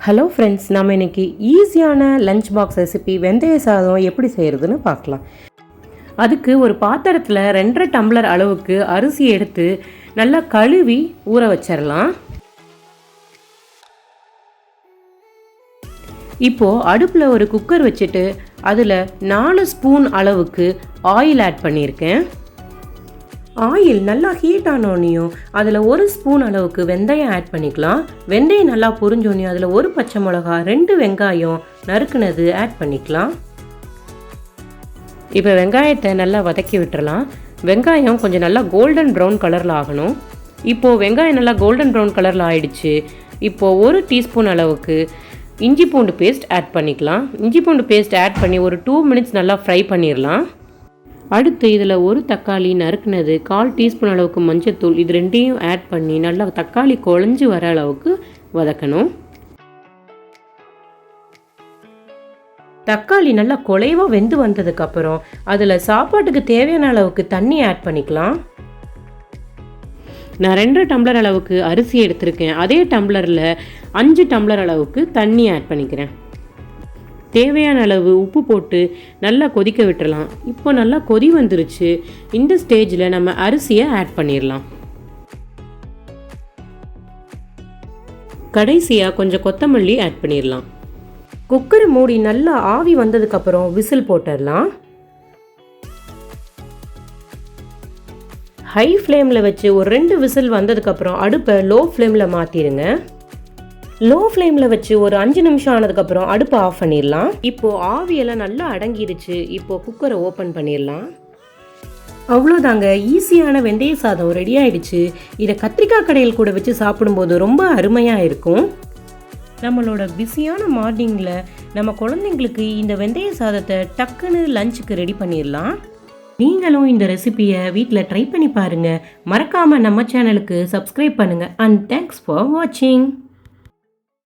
Hello friends, நம்ம இன்றைக்கி ஈஸியான லஞ்ச் பாக்ஸ் ரெசிபி வெந்தய சாதம் எப்படி செய்கிறதுன்னு பார்க்கலாம். அதுக்கு ஒரு பாத்திரத்தில் 2.5 டம்ளர் அளவுக்கு அரிசி எடுத்து நல்லா கழுவி ஊற வச்சிடலாம். இப்போது அடுப்பில் ஒரு குக்கர் வச்சுட்டு அதில் 4 ஸ்பூன் அளவுக்கு ஆயில் ஆட் பண்ணியிருக்கேன். ஆயில் நல்லா ஹீட் ஆனோடனையும் அதில் 1 ஸ்பூன் அளவுக்கு வெந்தயம் ஆட் பண்ணிக்கலாம். வெந்தயம் நல்லா பொரிஞ்சோடனையும் அதில் 1 பச்சை மிளகா, 2 வெங்காயம் நறுக்குனது ஆட் பண்ணிக்கலாம். இப்போ வெங்காயத்தை நல்லா வதக்கி விட்டுறலாம். வெங்காயம் கொஞ்சம் நல்லா கோல்டன் ப்ரௌன் கலரில் ஆகணும். இப்போது வெங்காயம் நல்லா கோல்டன் ப்ரௌன் கலரில் ஆயிடுச்சு. இப்போது 1 டீஸ்பூன் அளவுக்கு இஞ்சி பூண்டு பேஸ்ட் ஆட் பண்ணிக்கலாம். இஞ்சி பூண்டு பேஸ்ட் ஆட் பண்ணி ஒரு 2 மினிட்ஸ் நல்லா ஃப்ரை பண்ணிடலாம். அடுத்து இதில் 1 தக்காளி நறுக்குனது, 1/4 டீஸ்பூன் அளவுக்கு மஞ்சத்தூள், இது ரெண்டையும் ஆட் பண்ணி நல்லா தக்காளி குழஞ்சி வர அளவுக்கு வதக்கணும். தக்காளி நல்லா குழைவாக வெந்து வந்ததுக்கப்புறம் அதில் சாப்பாட்டுக்கு தேவையான அளவுக்கு தண்ணி ஆட் பண்ணிக்கலாம். நான் 2 டம்ளர் அளவுக்கு அரிசி எடுத்திருக்கேன். அதே டம்ளரில் 5 டம்ளர் அளவுக்கு தண்ணி ஆட் பண்ணிக்கிறேன். தேவையான அளவு உப்பு போட்டு நல்லா கொதிக்க விட்டுறலாம். இப்போ நல்லா கொதி வந்துருச்சு. இந்த ஸ்டேஜில் நம்ம அரிசியை ஆட் பண்ணிடலாம். கடைசியாக கொஞ்சம் கொத்தமல்லி ஆட் பண்ணிடலாம். குக்கரை மூடி நல்லா ஆவி வந்ததுக்கப்புறம் விசில் போட்டுடலாம். ஹை ஃப்ளேமில் வச்சு ஒரு 2 விசில் வந்ததுக்கப்புறம் அடுப்பை லோ ஃப்ளேமில் மாற்றிடுங்க. லோ ஃப்ளேமில் வச்சு ஒரு 5 நிமிஷம் ஆனதுக்கப்புறம் அடுப்பை ஆஃப் பண்ணிடலாம். இப்போது ஆவியெல்லாம் நல்லா அடங்கிருச்சு. இப்போது குக்கரை ஓப்பன் பண்ணிடலாம். அவ்வளோதாங்க, ஈஸியான வெந்தய சாதம் ரெடி ஆயிடுச்சு. இதை கத்திரிக்காய் கடையில் கூட வச்சு சாப்பிடும்போது ரொம்ப அருமையாக இருக்கும். நம்மளோட பிஸியான மார்னிங்கில் நம்ம குழந்தைங்களுக்கு இந்த வெந்தய சாதத்தை டக்குன்னு லஞ்சுக்கு ரெடி பண்ணிடலாம். நீங்களும் இந்த ரெசிபியை வீட்டில் ட்ரை பண்ணி பாருங்கள். மறக்காமல் நம்ம சேனலுக்கு சப்ஸ்கிரைப் பண்ணுங்கள். அண்ட் தேங்க்ஸ் ஃபார் வாட்சிங்.